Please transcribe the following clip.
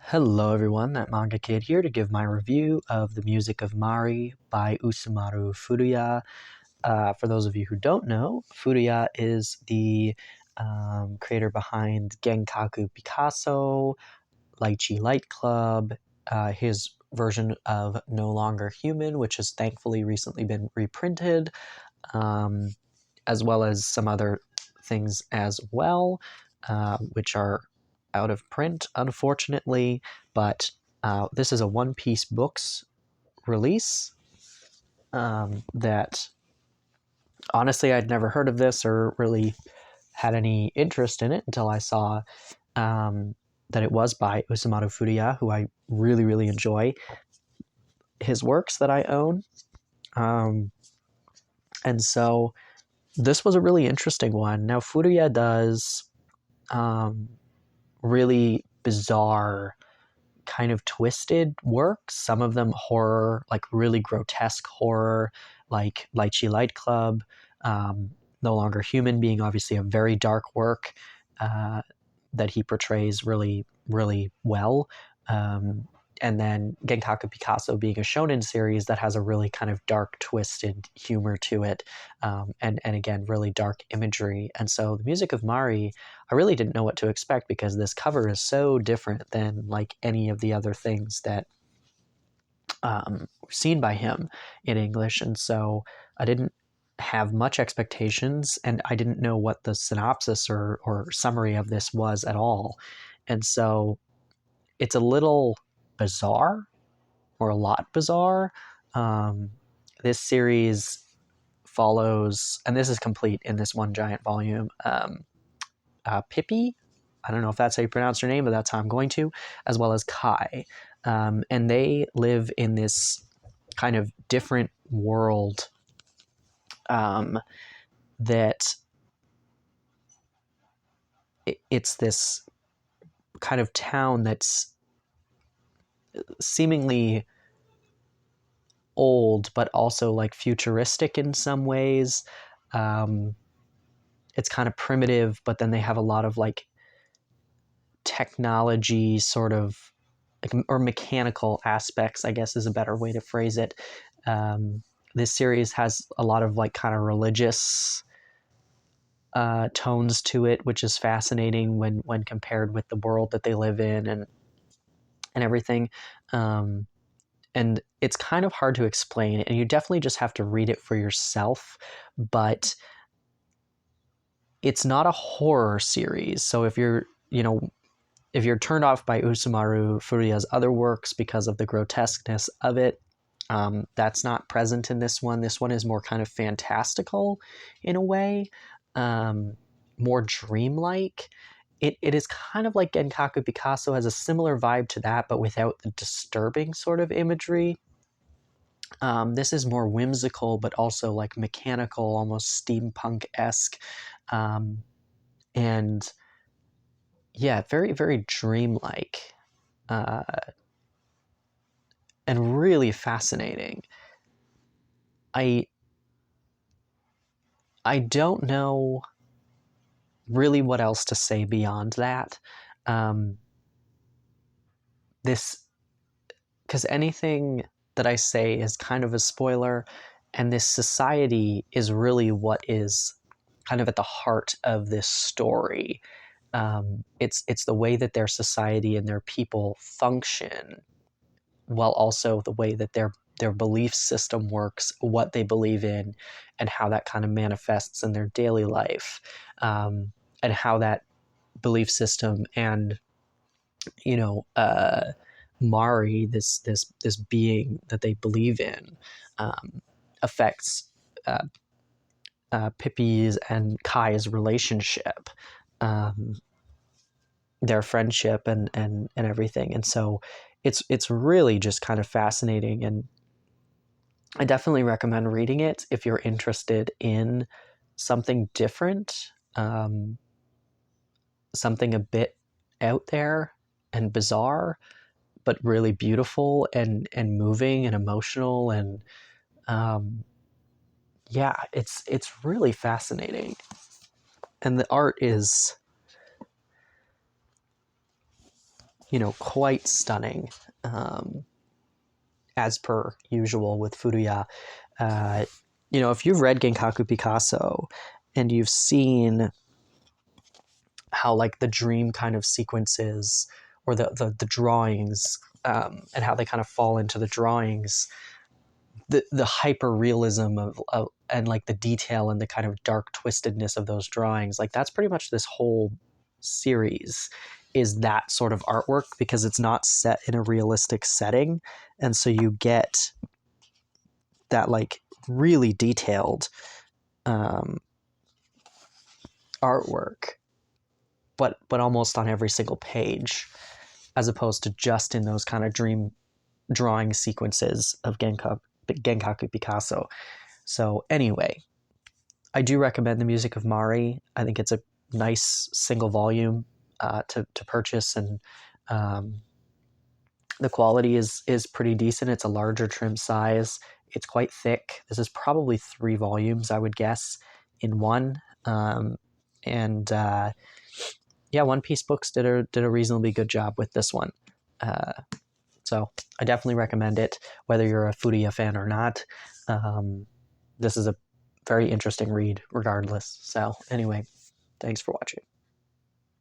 Hello everyone, that Manga Kid here to give my review of The Music of Mari by Usamaru Furuya. For those of you who don't know, Furuya is the creator behind Genkaku Picasso, Lychee Light Club, his version of No Longer Human, which has thankfully recently been reprinted, as well as some other things as well, which are out of print, unfortunately, but this is a One Piece Books release that honestly I'd never heard of this or really had any interest in it until I saw that it was by Usamaru Furuya, who I really, really enjoy his works that I own. And so this was a really interesting one. Now, Furuya does really bizarre, kind of twisted work. Some of them horror, like really grotesque horror, like Lychee Light Club, No Longer Human being obviously a very dark work that he portrays really, really well. And then Genkaku Picasso being a shonen series that has a really kind of dark, twisted humor to it, and again, really dark imagery. And so the Music of Mari, I really didn't know what to expect because this cover is so different than like any of the other things that seen by him in English. And so I didn't have much expectations, and I didn't know what the synopsis or summary of this was at all. And so it's a little bizarre, or a lot bizarre. This series follows, and this is complete in this one giant volume, Pippi, I don't know if that's how you pronounce her name, but that's how I'm going to, as well as Kai. And they live in this kind of different world that it's this kind of town that's seemingly old, but also like futuristic in some ways. It's kind of primitive, but then they have a lot of like technology sort of, or mechanical aspects, I guess is a better way to phrase it. This series has a lot of like kind of religious tones to it, which is fascinating when compared with the world that they live in and everything. And it's kind of hard to explain, and you definitely just have to read it for yourself. But it's not a horror series, so if you're turned off by Usamaru Furuya's other works because of the grotesqueness of it, that's not present in this one. This one is more kind of fantastical in a way, more dreamlike. It is kind of like Genkaku Picasso has a similar vibe to that, but without the disturbing sort of imagery. This is more whimsical, but also like mechanical, almost steampunk-esque. And yeah, very, very dreamlike, uh, and really fascinating. I I don't know really what else to say beyond that. Um, this, because anything that I say is kind of a spoiler, and this society is really what is kind of at the heart of this story. It's the way that their society and their people function, while also the way that their belief system works, what they believe in, and how that kind of manifests in their daily life, and how that belief system and Mari, this being that they believe in, affects Pippi's and Kai's relationship, their friendship and everything. And so it's really just kind of fascinating, and I definitely recommend reading it if you're interested in something different, something a bit out there and bizarre, but really beautiful and moving and emotional. And yeah, it's really fascinating, and the art is quite stunning, as per usual with Furuya. Uh, if you've read Genkaku Picasso and you've seen how like the dream kind of sequences or the drawings, and how they kind of fall into the drawings, the hyper realism of and like the detail and the kind of dark twistedness of those drawings, like that's pretty much this whole series, is that sort of artwork, because it's not set in a realistic setting, and so you get that like really detailed um, artwork, but almost on every single page, as opposed to just in those kind of dream drawing sequences of Genkaku Picasso. So anyway, I do recommend the music of Mari. I think it's a nice single volume to purchase, and um, the quality is pretty decent. It's a larger trim size. It's quite thick. This is probably 3 volumes, I would guess, in one. And yeah, One Piece Books did a reasonably good job with this one. Uh, so I definitely recommend it, whether you're a Furuya fan or not. This is a very interesting read, regardless. So anyway, thanks for watching.